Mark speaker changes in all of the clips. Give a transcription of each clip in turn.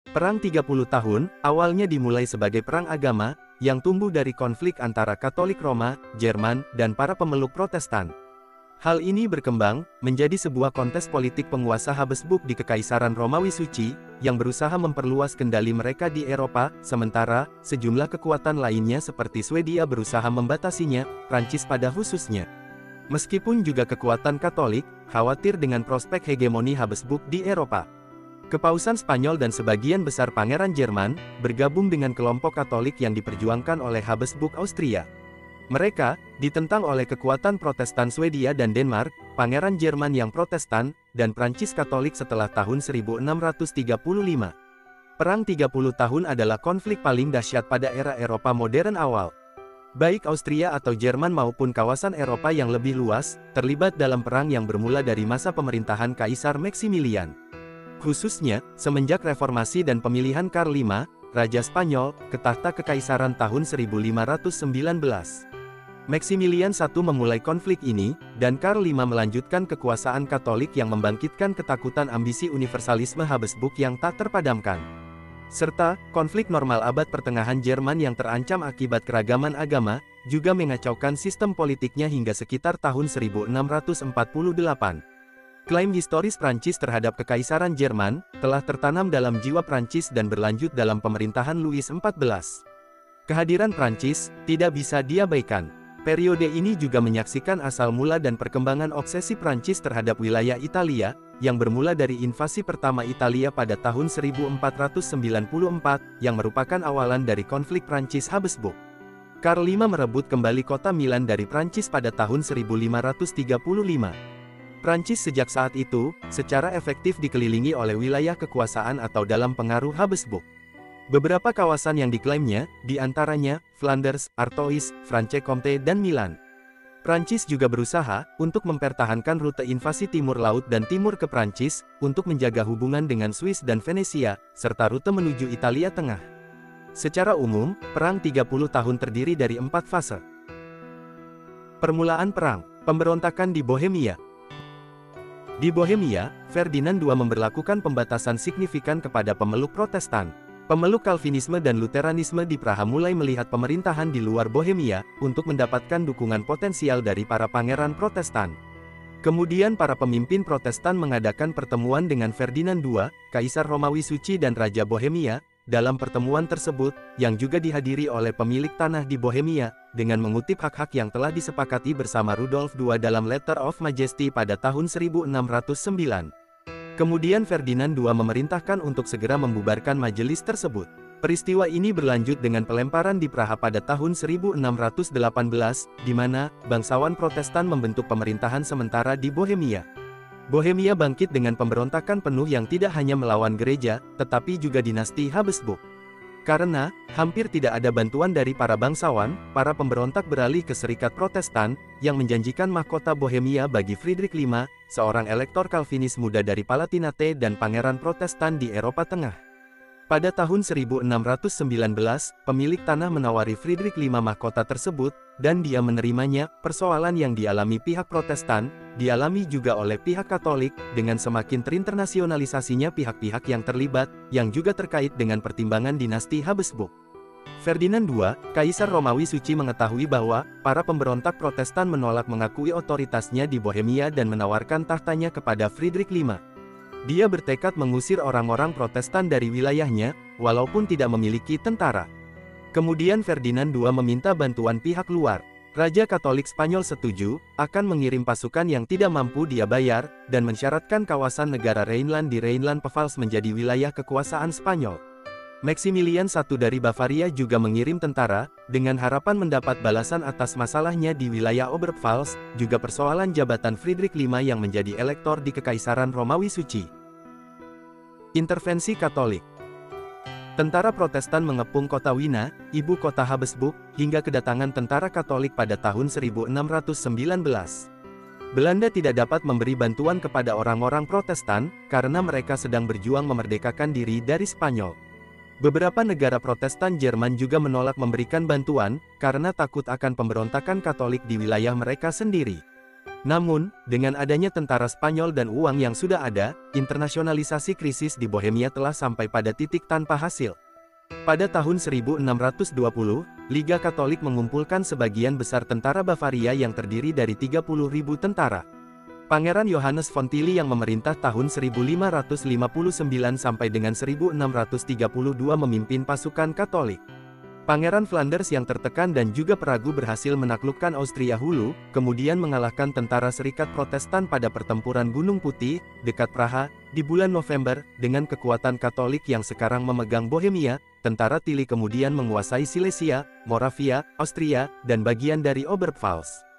Speaker 1: Perang 30 tahun, awalnya dimulai sebagai perang agama, yang tumbuh dari konflik antara Katolik Roma, Jerman, dan para pemeluk Protestan. Hal ini berkembang, menjadi sebuah kontes politik penguasa Habsburg di Kekaisaran Romawi Suci, yang berusaha memperluas kendali mereka di Eropa, sementara, sejumlah kekuatan lainnya seperti Swedia berusaha membatasinya, Prancis pada khususnya. Meskipun juga kekuatan Katolik, khawatir dengan prospek hegemoni Habsburg di Eropa. Kepausan Spanyol dan sebagian besar Pangeran Jerman, bergabung dengan kelompok Katolik yang diperjuangkan oleh Habsburg Austria. Mereka, ditentang oleh kekuatan Protestan Swedia dan Denmark, Pangeran Jerman yang Protestan, dan Prancis Katolik setelah tahun 1635. Perang 30 tahun adalah konflik paling dahsyat pada era Eropa modern awal. Baik Austria atau Jerman maupun kawasan Eropa yang lebih luas, terlibat dalam perang yang bermula dari masa pemerintahan Kaisar Maximilian. Khususnya, semenjak reformasi dan pemilihan Karl V, Raja Spanyol, ke tahta kekaisaran tahun 1519. Maximilian I memulai konflik ini, dan Karl V melanjutkan kekuasaan Katolik yang membangkitkan ketakutan ambisi universalisme Habsburg yang tak terpadamkan. Serta, konflik normal abad pertengahan Jerman yang terancam akibat keragaman agama, juga mengacaukan sistem politiknya hingga sekitar tahun 1648. Klaim historis Prancis terhadap Kekaisaran Jerman, telah tertanam dalam jiwa Prancis dan berlanjut dalam pemerintahan Louis XIV. Kehadiran Prancis, tidak bisa diabaikan. Periode ini juga menyaksikan asal mula dan perkembangan obsesi Prancis terhadap wilayah Italia, yang bermula dari invasi pertama Italia pada tahun 1494, yang merupakan awalan dari konflik Prancis-Habsburg. Karl V merebut kembali kota Milan dari Prancis pada tahun 1535. Prancis sejak saat itu, secara efektif dikelilingi oleh wilayah kekuasaan atau dalam pengaruh Habsburg. Beberapa kawasan yang diklaimnya, diantaranya, Flanders, Artois, Franche-Comté dan Milan. Prancis juga berusaha, untuk mempertahankan rute invasi timur laut dan timur ke Prancis, untuk menjaga hubungan dengan Swiss dan Venesia, serta rute menuju Italia Tengah. Secara umum, Perang 30 tahun terdiri dari 4 fase. Permulaan perang, pemberontakan di Bohemia. Di Bohemia, Ferdinand II memberlakukan pembatasan signifikan kepada pemeluk Protestan. Pemeluk Calvinisme dan Luteranisme di Praha mulai melihat pemerintahan di luar Bohemia, untuk mendapatkan dukungan potensial dari para pangeran Protestan. Kemudian para pemimpin Protestan mengadakan pertemuan dengan Ferdinand II, Kaisar Romawi Suci dan Raja Bohemia. Dalam pertemuan tersebut, yang juga dihadiri oleh pemilik tanah di Bohemia, dengan mengutip hak-hak yang telah disepakati bersama Rudolf II dalam Letter of Majesty pada tahun 1609. Kemudian Ferdinand II memerintahkan untuk segera membubarkan majelis tersebut. Peristiwa ini berlanjut dengan pelemparan di Praha pada tahun 1618, di mana bangsawan Protestan membentuk pemerintahan sementara di Bohemia. Bohemia bangkit dengan pemberontakan penuh yang tidak hanya melawan gereja, tetapi juga dinasti Habsburg. Karena, hampir tidak ada bantuan dari para bangsawan, para pemberontak beralih ke Serikat Protestan, yang menjanjikan mahkota Bohemia bagi Friedrich V, seorang elektor Calvinis muda dari Palatinate dan pangeran Protestan di Eropa Tengah. Pada tahun 1619, pemilik tanah menawari Friedrich V mahkota tersebut, dan dia menerimanya. Persoalan yang dialami pihak Protestan, dialami juga oleh pihak Katolik, dengan semakin terinternasionalisasinya pihak-pihak yang terlibat, yang juga terkait dengan pertimbangan dinasti Habsburg. Ferdinand II, Kaisar Romawi Suci mengetahui bahwa, para pemberontak Protestan menolak mengakui otoritasnya di Bohemia dan menawarkan tahtanya kepada Friedrich V. Dia bertekad mengusir orang-orang Protestan dari wilayahnya, walaupun tidak memiliki tentara. Kemudian Ferdinand II meminta bantuan pihak luar. Raja Katolik Spanyol setuju, akan mengirim pasukan yang tidak mampu dia bayar, dan mensyaratkan kawasan negara Rhineland di Rhineland-Pfalz menjadi wilayah kekuasaan Spanyol. Maximilian I dari Bavaria juga mengirim tentara, dengan harapan mendapat balasan atas masalahnya di wilayah Oberpfalz, juga persoalan jabatan Friedrich V yang menjadi elektor di Kekaisaran Romawi Suci. Intervensi Katolik. Tentara Protestan mengepung kota Wina, ibu kota Habsburg, hingga kedatangan tentara Katolik pada tahun 1619. Belanda tidak dapat memberi bantuan kepada orang-orang Protestan, karena mereka sedang berjuang memerdekakan diri dari Spanyol. Beberapa negara Protestan Jerman juga menolak memberikan bantuan, karena takut akan pemberontakan Katolik di wilayah mereka sendiri. Namun, dengan adanya tentara Spanyol dan uang yang sudah ada, internasionalisasi krisis di Bohemia telah sampai pada titik tanpa hasil. Pada tahun 1620, Liga Katolik mengumpulkan sebagian besar tentara Bavaria yang terdiri dari 30.000 tentara. Pangeran Johannes von Tilly yang memerintah tahun 1559 sampai dengan 1632 memimpin pasukan Katolik. Pangeran Flanders yang tertekan dan juga peragu berhasil menaklukkan Austria Hulu, kemudian mengalahkan tentara Serikat Protestan pada pertempuran Gunung Putih, dekat Praha, di bulan November. Dengan kekuatan Katolik yang sekarang memegang Bohemia, tentara Tilly kemudian menguasai Silesia, Moravia, Austria, dan bagian dari Oberpfalz.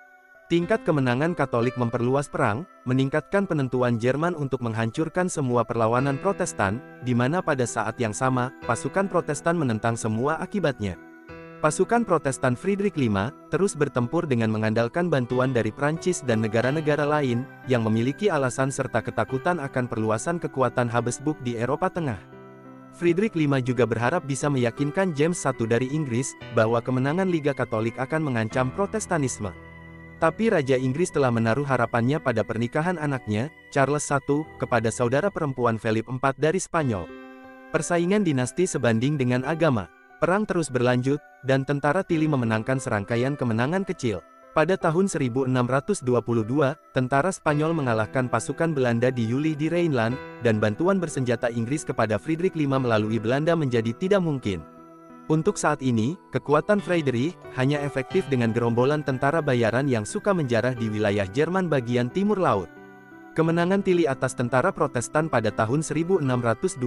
Speaker 1: Tingkat kemenangan Katolik memperluas perang, meningkatkan penentuan Jerman untuk menghancurkan semua perlawanan Protestan, di mana pada saat yang sama, pasukan Protestan menentang semua akibatnya. Pasukan Protestan Friedrich V terus bertempur dengan mengandalkan bantuan dari Prancis dan negara-negara lain, yang memiliki alasan serta ketakutan akan perluasan kekuatan Habsburg di Eropa Tengah. Friedrich V juga berharap bisa meyakinkan James I dari Inggris, bahwa kemenangan Liga Katolik akan mengancam Protestanisme. Tapi Raja Inggris telah menaruh harapannya pada pernikahan anaknya, Charles I, kepada saudara perempuan Philip IV dari Spanyol. Persaingan dinasti sebanding dengan agama. Perang terus berlanjut, dan tentara Tilly memenangkan serangkaian kemenangan kecil. Pada tahun 1622, tentara Spanyol mengalahkan pasukan Belanda di Yuli di Rhineland, dan bantuan bersenjata Inggris kepada Friedrich V melalui Belanda menjadi tidak mungkin. Untuk saat ini, kekuatan Friedrich hanya efektif dengan gerombolan tentara bayaran yang suka menjarah di wilayah Jerman bagian timur laut. Kemenangan Tilly atas tentara Protestan pada tahun 1623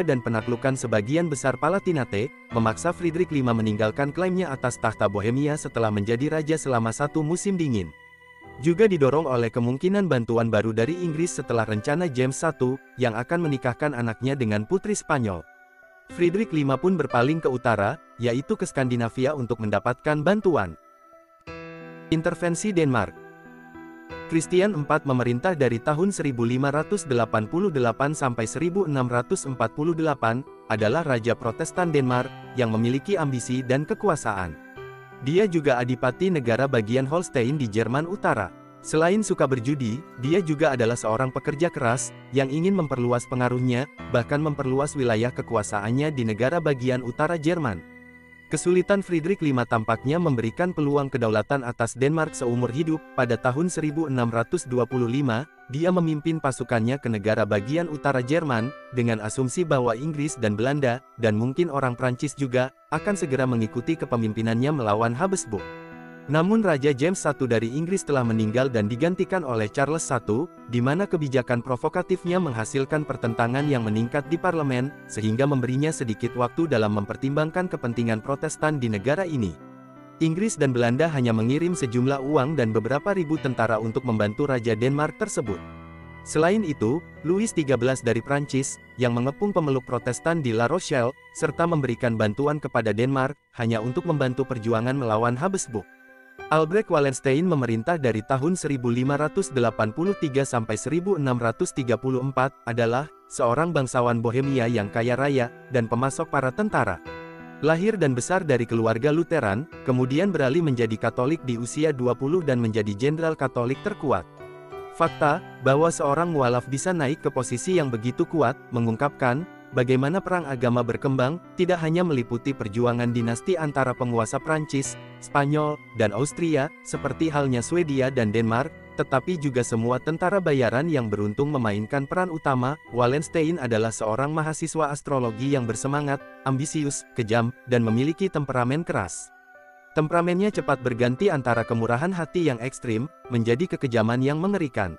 Speaker 1: dan penaklukan sebagian besar Palatinate, memaksa Friedrich V meninggalkan klaimnya atas tahta Bohemia setelah menjadi raja selama satu musim dingin. Juga didorong oleh kemungkinan bantuan baru dari Inggris setelah rencana James I, yang akan menikahkan anaknya dengan putri Spanyol. Friedrich V pun berpaling ke utara, yaitu ke Skandinavia untuk mendapatkan bantuan. Intervensi Denmark. Christian IV memerintah dari tahun 1588 sampai 1648, adalah Raja Protestan Denmark, yang memiliki ambisi dan kekuasaan. Dia juga adipati negara bagian Holstein di Jerman Utara. Selain suka berjudi, dia juga adalah seorang pekerja keras, yang ingin memperluas pengaruhnya, bahkan memperluas wilayah kekuasaannya di negara bagian utara Jerman. Kesulitan Friedrich V tampaknya memberikan peluang kedaulatan atas Denmark seumur hidup. Pada tahun 1625, dia memimpin pasukannya ke negara bagian utara Jerman, dengan asumsi bahwa Inggris dan Belanda, dan mungkin orang Prancis juga, akan segera mengikuti kepemimpinannya melawan Habsburg. Namun Raja James I dari Inggris telah meninggal dan digantikan oleh Charles I, di mana kebijakan provokatifnya menghasilkan pertentangan yang meningkat di parlemen, sehingga memberinya sedikit waktu dalam mempertimbangkan kepentingan Protestan di negara ini. Inggris dan Belanda hanya mengirim sejumlah uang dan beberapa ribu tentara untuk membantu Raja Denmark tersebut. Selain itu, Louis XIII dari Prancis, yang mengepung pemeluk Protestan di La Rochelle, serta memberikan bantuan kepada Denmark, hanya untuk membantu perjuangan melawan Habsburg. Albrecht Wallenstein memerintah dari tahun 1583 sampai 1634, adalah seorang bangsawan Bohemia yang kaya raya, dan pemasok para tentara. Lahir dan besar dari keluarga Lutheran, kemudian beralih menjadi Katolik di usia 20 dan menjadi jenderal Katolik terkuat. Fakta, bahwa seorang mualaf bisa naik ke posisi yang begitu kuat, mengungkapkan, bagaimana perang agama berkembang, tidak hanya meliputi perjuangan dinasti antara penguasa Prancis, Spanyol, dan Austria, seperti halnya Swedia dan Denmark, tetapi juga semua tentara bayaran yang beruntung memainkan peran utama. Wallenstein adalah seorang mahasiswa astrologi yang bersemangat, ambisius, kejam, dan memiliki temperamen keras. Temperamennya cepat berganti antara kemurahan hati yang ekstrim, menjadi kekejaman yang mengerikan.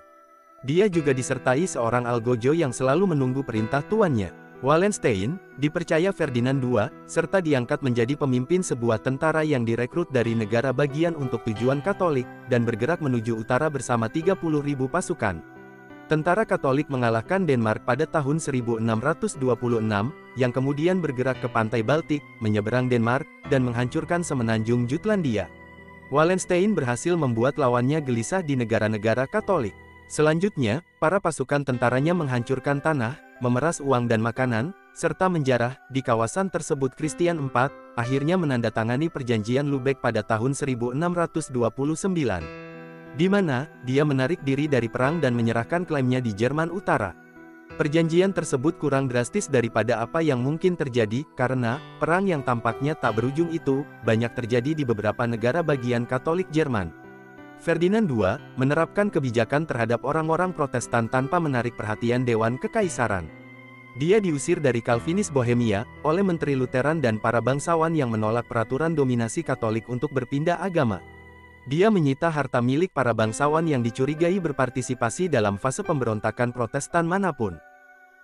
Speaker 1: Dia juga disertai seorang algojo yang selalu menunggu perintah tuannya. Wallenstein dipercaya Ferdinand II, serta diangkat menjadi pemimpin sebuah tentara yang direkrut dari negara bagian untuk tujuan Katolik, dan bergerak menuju utara bersama 30.000 pasukan. Tentara Katolik mengalahkan Denmark pada tahun 1626, yang kemudian bergerak ke pantai Baltik, menyeberang Denmark, dan menghancurkan semenanjung Jutlandia. Wallenstein berhasil membuat lawannya gelisah di negara-negara Katolik. Selanjutnya, para pasukan tentaranya menghancurkan tanah, memeras uang dan makanan, serta menjarah. Di kawasan tersebut Christian IV akhirnya menandatangani perjanjian Lubeck pada tahun 1629. di mana dia menarik diri dari perang dan menyerahkan klaimnya di Jerman Utara. Perjanjian tersebut kurang drastis daripada apa yang mungkin terjadi, karena perang yang tampaknya tak berujung itu banyak terjadi di beberapa negara bagian Katolik Jerman. Ferdinand II menerapkan kebijakan terhadap orang-orang Protestan tanpa menarik perhatian Dewan Kekaisaran. Dia diusir dari Calvinis Bohemia oleh Menteri Lutheran dan para bangsawan yang menolak peraturan dominasi Katolik untuk berpindah agama. Dia menyita harta milik para bangsawan yang dicurigai berpartisipasi dalam fase pemberontakan Protestan manapun.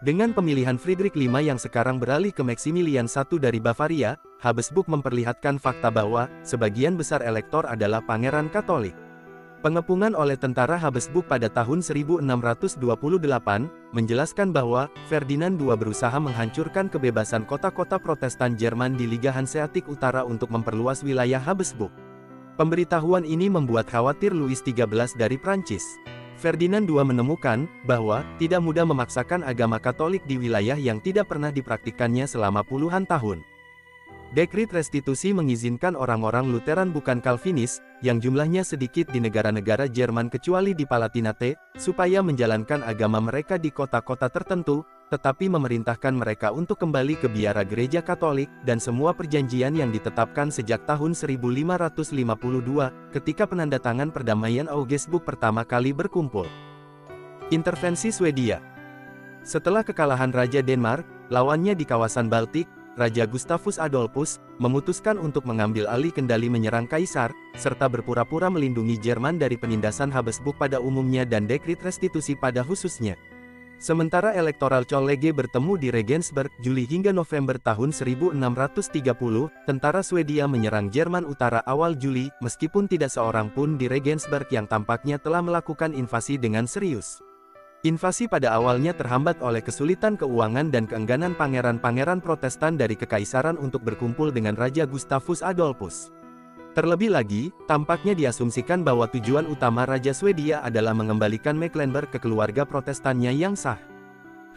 Speaker 1: Dengan pemilihan Friedrich V yang sekarang beralih ke Maximilian I dari Bavaria, Habsburg memperlihatkan fakta bahwa sebagian besar elektor adalah pangeran Katolik. Pengepungan oleh tentara Habsburg pada tahun 1628 menjelaskan bahwa Ferdinand II berusaha menghancurkan kebebasan kota-kota Protestan Jerman di Liga Hanseatic Utara untuk memperluas wilayah Habsburg. Pemberitahuan ini membuat khawatir Louis XIII dari Prancis. Ferdinand II menemukan bahwa tidak mudah memaksakan agama Katolik di wilayah yang tidak pernah dipraktikkannya selama puluhan tahun. Dekrit restitusi mengizinkan orang-orang Lutheran bukan Calvinis, yang jumlahnya sedikit di negara-negara Jerman kecuali di Palatinate, supaya menjalankan agama mereka di kota-kota tertentu, tetapi memerintahkan mereka untuk kembali ke biara gereja Katolik, dan semua perjanjian yang ditetapkan sejak tahun 1552, ketika penandatangan perdamaian Augsburg pertama kali berkumpul. Intervensi Swedia. Setelah kekalahan Raja Denmark, lawannya di kawasan Baltik, Raja Gustavus Adolphus memutuskan untuk mengambil alih kendali menyerang Kaisar, serta berpura-pura melindungi Jerman dari penindasan Habsburg pada umumnya dan dekrit restitusi pada khususnya. Sementara elektoral College bertemu di Regensburg Juli hingga November tahun 1630, tentara Swedia menyerang Jerman Utara awal Juli, meskipun tidak seorang pun di Regensburg yang tampaknya telah melakukan invasi dengan serius. Invasi pada awalnya terhambat oleh kesulitan keuangan dan keengganan pangeran-pangeran Protestan dari Kekaisaran untuk berkumpul dengan Raja Gustavus Adolphus. Terlebih lagi, tampaknya diasumsikan bahwa tujuan utama Raja Swedia adalah mengembalikan Mecklenburg ke keluarga Protestannya yang sah.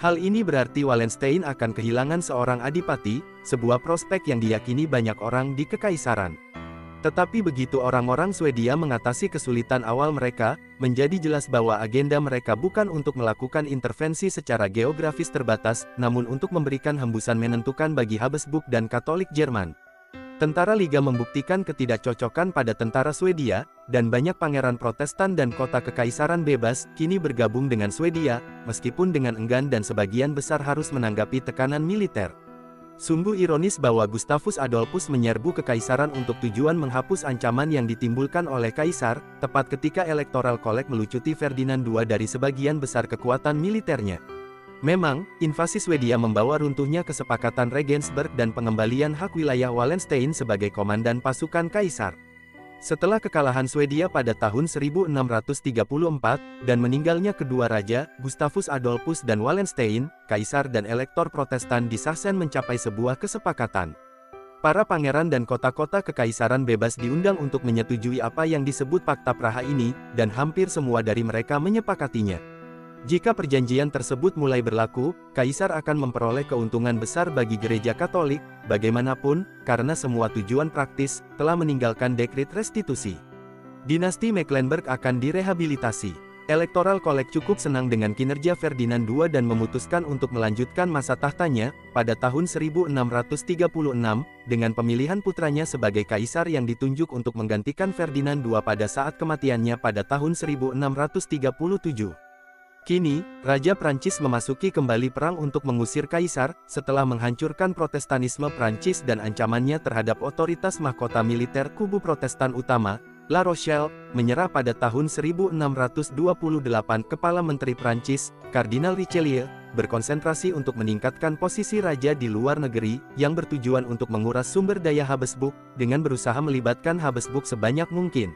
Speaker 1: Hal ini berarti Wallenstein akan kehilangan seorang adipati, sebuah prospek yang diyakini banyak orang di Kekaisaran. Tetapi begitu orang-orang Swedia mengatasi kesulitan awal mereka, menjadi jelas bahwa agenda mereka bukan untuk melakukan intervensi secara geografis terbatas, namun untuk memberikan hembusan menentukan bagi Habsburg dan Katolik Jerman. Tentara Liga membuktikan ketidakcocokan pada tentara Swedia, dan banyak pangeran Protestan dan kota kekaisaran bebas kini bergabung dengan Swedia, meskipun dengan enggan dan sebagian besar harus menanggapi tekanan militer. Sungguh ironis bahwa Gustavus Adolphus menyerbu kekaisaran untuk tujuan menghapus ancaman yang ditimbulkan oleh kaisar, tepat ketika elektoral college melucuti Ferdinand II dari sebagian besar kekuatan militernya. Memang, invasi Swedia membawa runtuhnya kesepakatan Regensburg dan pengembalian hak wilayah Wallenstein sebagai komandan pasukan kaisar. Setelah kekalahan Swedia pada tahun 1634, dan meninggalnya kedua raja, Gustavus Adolphus dan Wallenstein, kaisar dan elektor Protestan di Sachsen mencapai sebuah kesepakatan. Para pangeran dan kota-kota kekaisaran bebas diundang untuk menyetujui apa yang disebut Fakta Praha ini, dan hampir semua dari mereka menyepakatinya. Jika perjanjian tersebut mulai berlaku, kaisar akan memperoleh keuntungan besar bagi gereja Katolik, bagaimanapun, karena semua tujuan praktis telah meninggalkan dekrit restitusi. Dinasti Mecklenburg akan direhabilitasi. Electoral College cukup senang dengan kinerja Ferdinand II dan memutuskan untuk melanjutkan masa tahtanya pada tahun 1636 dengan pemilihan putranya sebagai kaisar yang ditunjuk untuk menggantikan Ferdinand II pada saat kematiannya pada tahun 1637. Kini, Raja Prancis memasuki kembali perang untuk mengusir kaisar, setelah menghancurkan Protestanisme Prancis dan ancamannya terhadap otoritas mahkota militer kubu Protestan utama, La Rochelle, menyerah pada tahun 1628. Kepala Menteri Prancis, Kardinal Richelieu, berkonsentrasi untuk meningkatkan posisi raja di luar negeri, yang bertujuan untuk menguras sumber daya Habsburg, dengan berusaha melibatkan Habsburg sebanyak mungkin.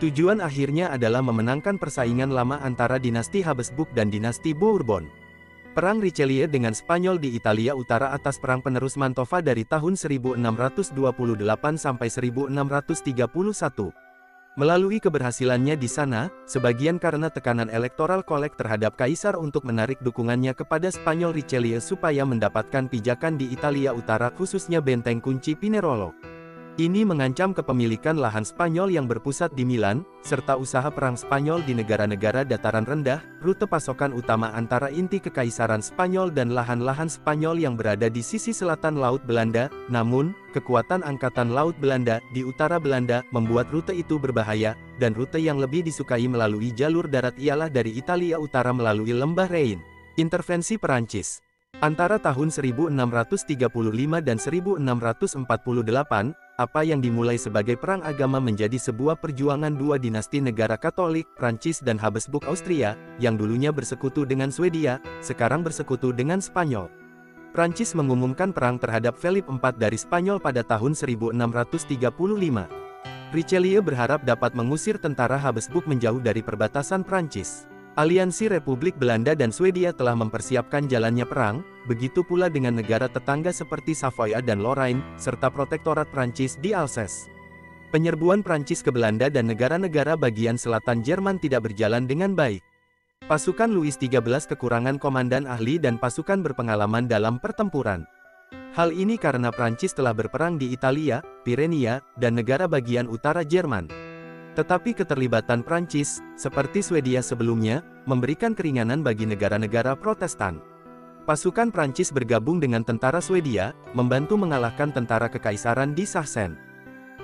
Speaker 1: Tujuan akhirnya adalah memenangkan persaingan lama antara dinasti Habsburg dan dinasti Bourbon. Perang Richelieu dengan Spanyol di Italia Utara atas perang penerus Mantova dari tahun 1628 sampai 1631. Melalui keberhasilannya di sana, sebagian karena tekanan elektoral College terhadap kaisar untuk menarik dukungannya kepada Spanyol, Richelieu supaya mendapatkan pijakan di Italia Utara khususnya benteng kunci Pinerolo. Ini mengancam kepemilikan lahan Spanyol yang berpusat di Milan, serta usaha perang Spanyol di negara-negara dataran rendah, rute pasokan utama antara inti Kekaisaran Spanyol dan lahan-lahan Spanyol yang berada di sisi selatan Laut Belanda. Namun, kekuatan Angkatan Laut Belanda di utara Belanda membuat rute itu berbahaya, dan rute yang lebih disukai melalui jalur darat ialah dari Italia Utara melalui Lembah Rhine. Intervensi Perancis. Antara tahun 1635 dan 1648, apa yang dimulai sebagai perang agama menjadi sebuah perjuangan dua dinasti negara Katolik, Prancis dan Habsburg Austria, yang dulunya bersekutu dengan Swedia, sekarang bersekutu dengan Spanyol. Prancis mengumumkan perang terhadap Philip IV dari Spanyol pada tahun 1635. Richelieu berharap dapat mengusir tentara Habsburg menjauh dari perbatasan Prancis. Aliansi Republik Belanda dan Swedia telah mempersiapkan jalannya perang, begitu pula dengan negara tetangga seperti Savoia dan Lorraine, serta protektorat Prancis di Alsace. Penyerbuan Prancis ke Belanda dan negara-negara bagian selatan Jerman tidak berjalan dengan baik. Pasukan Louis XIII kekurangan komandan ahli dan pasukan berpengalaman dalam pertempuran. Hal ini karena Prancis telah berperang di Italia, Pirenia, dan negara bagian utara Jerman. Tetapi keterlibatan Prancis, seperti Swedia sebelumnya, memberikan keringanan bagi negara-negara Protestan. Pasukan Prancis bergabung dengan tentara Swedia, membantu mengalahkan tentara Kekaisaran di Sachsen.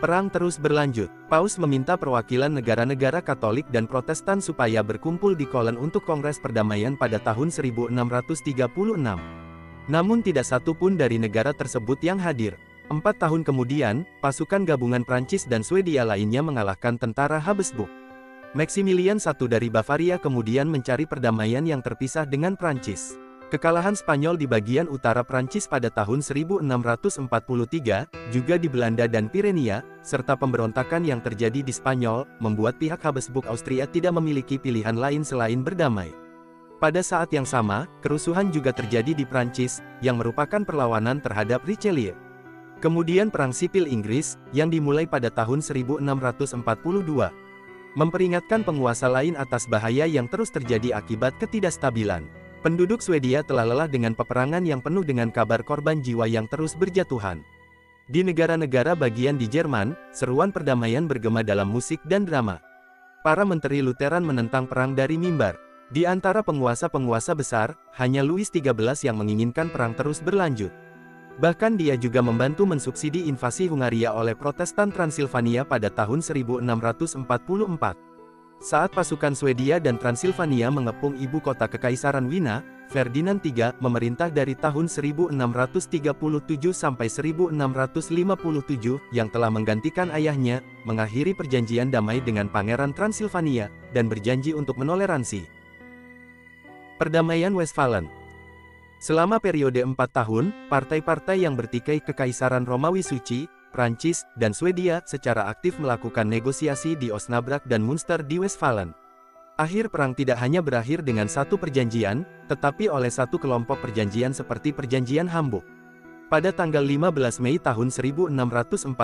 Speaker 1: Perang terus berlanjut. Paus meminta perwakilan negara-negara Katolik dan Protestan supaya berkumpul di Cologne untuk Kongres Perdamaian pada tahun 1636. Namun tidak satu pun dari negara tersebut yang hadir. 4 tahun kemudian, pasukan gabungan Prancis dan Swedia lainnya mengalahkan tentara Habsburg. Maximilian I dari Bavaria kemudian mencari perdamaian yang terpisah dengan Prancis. Kekalahan Spanyol di bagian utara Prancis pada tahun 1643, juga di Belanda dan Pirenia, serta pemberontakan yang terjadi di Spanyol, membuat pihak Habsburg Austria tidak memiliki pilihan lain selain berdamai. Pada saat yang sama, kerusuhan juga terjadi di Prancis, yang merupakan perlawanan terhadap Richelieu. Kemudian Perang Sipil Inggris, yang dimulai pada tahun 1642, memperingatkan penguasa lain atas bahaya yang terus terjadi akibat ketidakstabilan. Penduduk Swedia telah lelah dengan peperangan yang penuh dengan kabar korban jiwa yang terus berjatuhan. Di negara-negara bagian di Jerman, seruan perdamaian bergema dalam musik dan drama. Para menteri Lutheran menentang perang dari mimbar. Di antara penguasa-penguasa besar, hanya Louis XIII yang menginginkan perang terus berlanjut. Bahkan dia juga membantu mensubsidi invasi Hungaria oleh Protestan Transilvania pada tahun 1644. Saat pasukan Swedia dan Transilvania mengepung ibu kota Kekaisaran Wina, Ferdinand III memerintah dari tahun 1637 sampai 1657, yang telah menggantikan ayahnya, mengakhiri perjanjian damai dengan Pangeran Transilvania, dan berjanji untuk menoleransi Perdamaian Westphalen. Selama periode 4 tahun, partai-partai yang bertikai Kekaisaran Romawi Suci, Prancis, dan Swedia secara aktif melakukan negosiasi di Osnabrück dan Münster di Westphalen. Akhir perang tidak hanya berakhir dengan satu perjanjian, tetapi oleh satu kelompok perjanjian seperti Perjanjian Hamburg. Pada tanggal 15 Mei tahun 1648,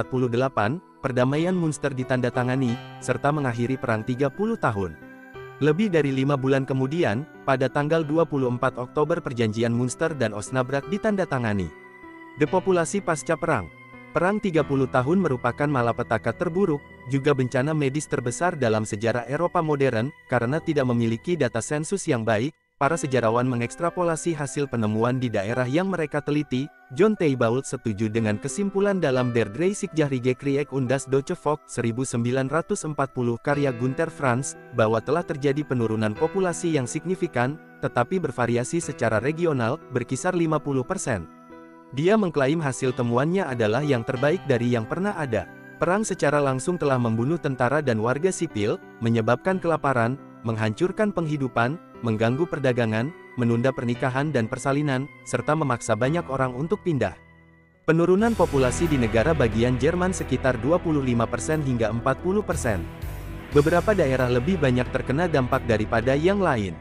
Speaker 1: Perdamaian Münster ditandatangani, serta mengakhiri perang 30 tahun. Lebih dari 5 bulan kemudian, pada tanggal 24 Oktober Perjanjian Münster dan Osnabrück ditandatangani. Depopulasi pasca perang. Perang 30 tahun merupakan malapetaka terburuk, juga bencana medis terbesar dalam sejarah Eropa modern, karena tidak memiliki data sensus yang baik. Para sejarawan mengekstrapolasi hasil penemuan di daerah yang mereka teliti. John Teibault setuju dengan kesimpulan dalam Der Dreißigjährige Krieg und das Deutsche Volk 1940 karya Gunther Franz, bahwa telah terjadi penurunan populasi yang signifikan, tetapi bervariasi secara regional, berkisar 50%. Dia mengklaim hasil temuannya adalah yang terbaik dari yang pernah ada. Perang secara langsung telah membunuh tentara dan warga sipil, menyebabkan kelaparan, menghancurkan penghidupan, mengganggu perdagangan, menunda pernikahan dan persalinan, serta memaksa banyak orang untuk pindah. Penurunan populasi di negara bagian Jerman sekitar 25% hingga 40%. Beberapa daerah lebih banyak terkena dampak daripada yang lain.